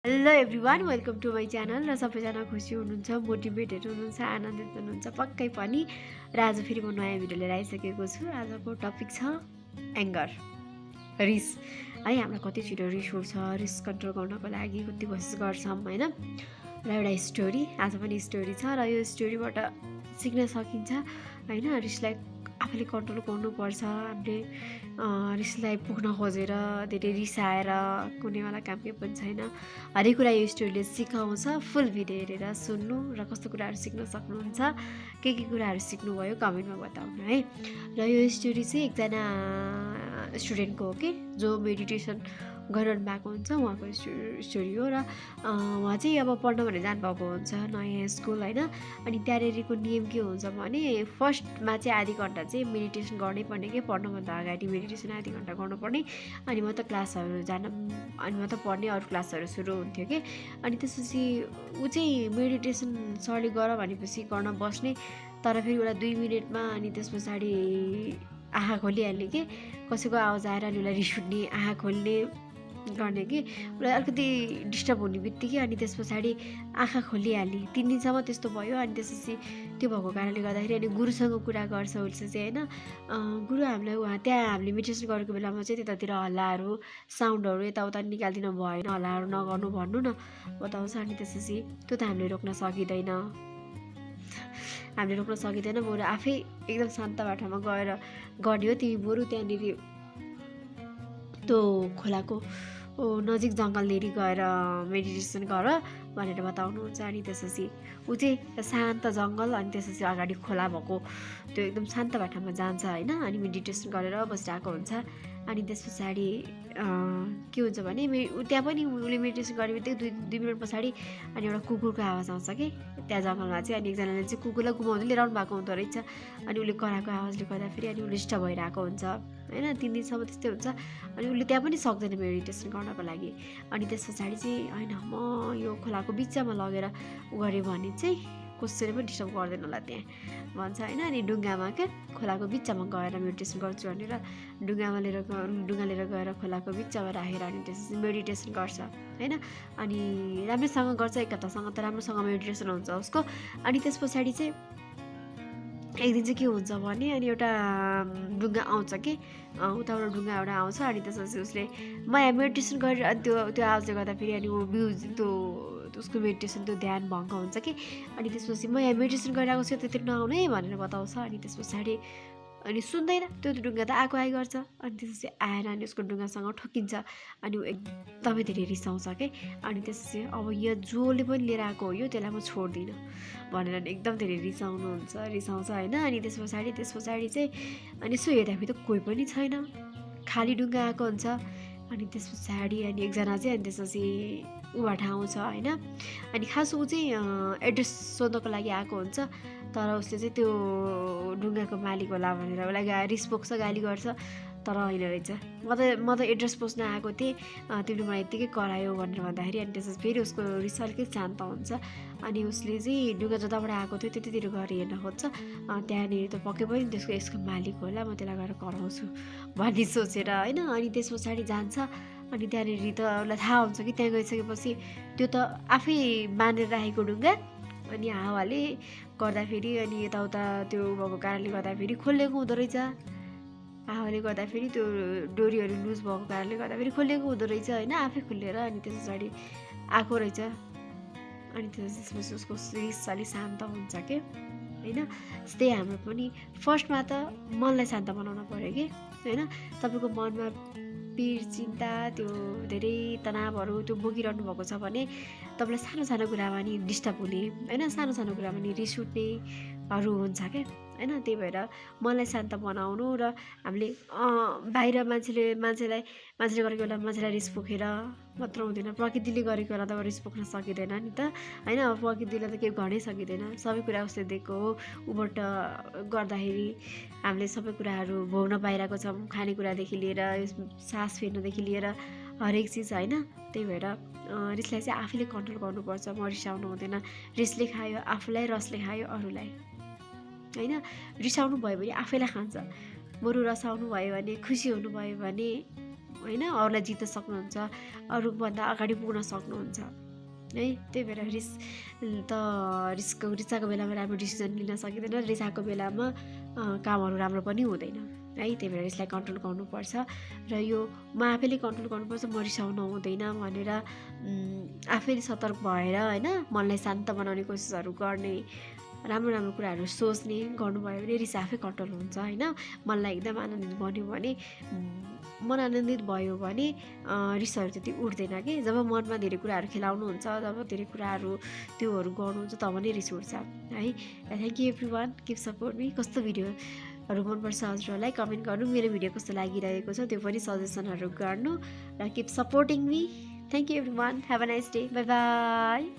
Hello everyone, welcome to my channel. र सबैजना खुसी हुनुहुन्छ, मोटिभेटेड हुनुहुन्छ, आनन्दित हुनुहुन्छ पक्कै पनि। र आज फेरि म नयाँ भिडियो लिएर आइसकेको छु। आजको टपिक छ एङ्गर, रिस है। हामीलाई कति छिटो रिस उठ्छ, रिस कन्ट्रोल गर्नको लागि कति कोसिस गर्छौँ होइन। र एउटा स्टोरी, आज पनि स्टोरी छ र यो स्टोरीबाट सिक्न सकिन्छ होइन। रिसलाई आफूले कन्ट्रोल गर्नुपर्छ। हामीले रिसलाई पुग्न खोजेर धेरै रिसाएर कुनैवाला काम केही पनि छैन। हरेक कुरा यो स्टोरीले सिकाउँछ। फुल भिडियो हेरेर सुन्नु र कस्तो कुराहरू सिक्न सक्नुहुन्छ, के कुराहरू सिक्नुभयो कमेन्टमा बताउनु है। र यो स्टोरी चाहिँ एकजना स्टुडेन्टको हो कि जो मेडिटेसन गरिरहनु भएको हुन्छ, उहाँको स्टोरी हो। र उहाँ चाहिँ अब पढ्न भनेर जानुभएको हुन्छ नयाँ स्कुल होइन। अनि त्यहाँनिरको नियम के हुन्छ भने फर्स्टमा चाहिँ आधी घन्टा चाहिँ मेडिटेसन गर्नै पर्ने कि पढ्नुभन्दा अगाडि मेडिटेसन आधी घन्टा गर्नुपर्ने। अनि म त क्लासहरू जान अनि म त पढ्ने, अरू क्लासहरू सुरु हुन्थ्यो कि। अनि त्यसपछि ऊ चाहिँ मेडिटेसन सरले गर भनेपछि गर्न बस्ने, तर फेरि उसलाई 2 मिनटमा अनि त्यस पछाडि आँखा खोलिहाल्ने कि कसैको आवाज आएर अनि उसलाई रिस उठ्ने, आँखा खोल्ने गर्ने कि उसलाई अलिकति डिस्टर्ब हुने बित्तिकै अनि त्यस पछाडि आँखा खोलिहाल्ने। 3 दिनसम्म त्यस्तो भयो। अनि त्यसपछि त्यो भएको कारणले गर्दाखेरि अनि गुरुसँग कुरा गर्छ उसले चाहिँ होइन। गुरु हामीलाई त्यहाँ हामीले मेडिटेसन गरेको बेलामा चाहिँ त्यतातिर हल्लाहरू, साउन्डहरू यताउता निकालिदिनु भएन, हल्लाहरू नगर्नु भन्नु न बताउँछ। अनि त्यसपछि त्यो त हामीले रोक्न सकिँदैन, बरु आफै एकदम शान्त बाटोमा गएर गर्ने हो। तिमी बरु त्यहाँनिर त्यो खोलाको नजिक जङ्गलनेरि गएर मेडिटेसन गर भनेर बताउनुहुन्छ। अनि त्यसपछि ऊ चाहिँ शान्त जङ्गल अनि त्यसपछि अगाडि खोला भएको त्यो एकदम शान्त बाटोमा जान्छ होइन। अनि मेडिटेसन गरेर बसिरहेको हुन्छ। अनि त्यस पछाडि के हुन्छ भने त्यहाँ पनि उसले मेडिटेसन गर्ने बित्तिकै 2 मिनट पछाडि अनि एउटा कुकुरको आवाज आउँछ कि त्यहाँ जङ्गलमा चाहिँ। अनि एकजनाले चाहिँ कुकुरलाई घुमाउँदै लिएर आउनु भएको हुँदो रहेछ। अनि उसले कराएको आवाजले गर्दाखेरि अनि उसले डिस्टर्ब भइरहेको हुन्छ होइन। 3 दिनसम्म त्यस्तै हुन्छ। अनि उसले त्यहाँ पनि सक्दैन मेडिटेसन गर्नको लागि। अनि त्यस पछाडि चाहिँ होइन, म यो खोलाको बिचमा लगेर गरेँ भने चाहिँ कसैले पनि डिस्टर्ब गर्दैन होला त्यहाँ भन्छ होइन। अनि ढुङ्गामा क्या खोलाको बिचमा गएर मेडिटेसन गर्छु भनेर ढुङ्गा लिएर गएर खोलाको बिचमा राखेर अनि त्यसपछि मेडिटेसन गर्छ होइन। अनि राम्रोसँग गर्छ, एकतासँग त राम्रोसँग मेडिटेसन हुन्छ उसको। अनि त्यस पछाडि चाहिँ एक दिन चाहिँ के हुन्छ भने अनि एउटा ढुङ्गा आउँछ कि उताबाट ढुङ्गा एउटा आउँछ। अनि त्यसपछि उसले म यहाँ मेडिटेसन गरेर अनि त्यो आवाजले गर्दाखेरि अनि त्यो उसको मेडिटेसन त्यो ध्यान भङ्ग हुन्छ कि। अनि त्यसपछि म यहाँ मेडिटेसन गरिरहेको छु, त्यतिर नआउनु है भनेर बताउँछ। अनि त्यस पछाडि अनि सुन्दैन, त्यो ढुङ्गा त आइ गर्छ। अनि त्यसपछि आएर अनि उसको ढुङ्गासँग ठोकिन्छ। अनि ऊ एकदमै धेरै रिसाउँछ कि। अनि त्यसपछि अब यो जसले पनि लिएर आएको हो यो, त्यसलाई म छोड्दिनँ भनेर एकदम धेरै रिसाउँछ होइन। अनि त्यस पछाडि चाहिँ अनि यसो हेर्दाखेरि त कोही पनि छैन, खाली ढुङ्गा आएको हुन्छ। अनि त्यस पछाडि अनि एकजना चाहिँ अनि त्यसपछि ऊबाट आउँछ होइन। अनि खास ऊ चाहिँ एड्रेस सोध्नको लागि आएको हुन्छ, तर उसले चाहिँ त्यो ढुङ्गाको मालिक होला भनेर उसलाई रिस पोख्छ, गाली गर्छ। तर होइन रहेछ, म त एड्रेस पोस्न आएको थिएँ, तिमीले मलाई यत्तिकै करायो भनेर भन्दाखेरि अनि त्यसपछि फेरि उसको रिस अलिकति शान्त हुन्छ। अनि उसले चाहिँ ढुङ्गा जताबाट आएको थियो त्यतितिर गएर हेर्न खोज्छ। त्यहाँनिर त पक्कै पनि यसको मालिक होला, म त्यसलाई गएर कराउँछु भन्ने सोचेर होइन। अनि त्यस पछाडि जान्छ। अनि त्यहाँनिर त उसलाई थाहा हुन्छ कि त्यहाँ गइसकेपछि त्यो त आफै बाँधेर राखेको ढुङ्गा अनि हावाले गर्दाखेरि अनि यताउता त्यो भएको कारणले गर्दाखेरि खोलिएको हुँदो रहेछ। हावाले गर्दाखेरि त्यो डोरीहरू लुज भएको कारणले गर्दाखेरि खोलिएको हुँदो रहेछ होइन, आफै खोलेर। अनि त्यस पछाडि आएको रहेछ। अनि त्यसपछि उसको रिस अलिक शान्त हुन्छ कि होइन। त्यस्तै हाम्रो पनि फर्स्टमा त मनलाई शान्त बनाउन पऱ्यो कि होइन। तपाईँको मनमा पिर, चिन्ता, त्यो धेरै तनावहरू त्यो बोकिरहनु भएको छ भने तपाईँलाई सानो कुरामा नि डिस्टर्ब हुने होइन, सानो कुरामा नि रिस उठ्नेहरू हुन्छ क्या होइन। त्यही भएर मनलाई शान्त बनाउनु र हामीले बाहिर मान्छेले गरेको बेला मान्छेलाई रिस पोखेर मात्र हुँदैन, प्रकृतिले गरेको बेला त रिस पोख्न सकिँदैन नि त होइन। अब प्रकृतिले त केही गर्नै सकिँदैन, सबै कुरा उसले दिएको हो। ऊबाट गर्दाखेरि हामीले सबै कुराहरू भोग्न पाइरहेको छौँ, खानेकुरादेखि लिएर सास फेर्नदेखि लिएर हरेक चिज होइन। त्यही भएर रिसलाई चाहिँ आफैले कन्ट्रोल गर्नुपर्छ। म रिसाउनु हुँदैन, रिसले खायो आफूलाई, रसले खायो अरूलाई होइन। रिसाउनु भयो भने आफैलाई खान्छ, बरु रसाउनु भयो भने, खुसी हुनुभयो भने होइन, अरूलाई जित्न सक्नुहुन्छ, अरूभन्दा अगाडि पुग्न सक्नुहुन्छ है। त्यही भएर रिसाएको बेलामा राम्रो डिसिजन लिन सकिँदैन, रिसाएको बेलामा कामहरू राम्रो पनि हुँदैन है। त्यही भएर यसलाई कन्ट्रोल गर्नुपर्छ र यो म आफैले कन्ट्रोल गर्नुपर्छ, म रिसाउनु हुँदैन भनेर आफैले सतर्क भएर होइन मनलाई शान्त बनाउने कोसिसहरू गर्ने, राम्रो राम्रो कुराहरू सोच्ने गर्नुभयो भने रिस आफै कन्ट्रोल हुन्छ होइन। मनलाई एकदम आनन्दित बन्यो भने मन आनन्दित भयो भने रिसहरू त्यति उठ्दैन कि। जब मनमा धेरै कुराहरू खेलाउनुहुन्छ, जब धेरै कुराहरू त्योहरू गर्नुहुन्छ, तब नै रिस उठ्छ है। Thank you every one, keep support me. कस्तो भिडियोहरू मनपर्छ हजुरहरूलाई कमेन्ट गर्नु, मेरो भिडियो कस्तो लागिरहेको छ त्यो पनि सजेसनहरू गर्नु र keep supporting me. Thank you every one, have a nice day, by by.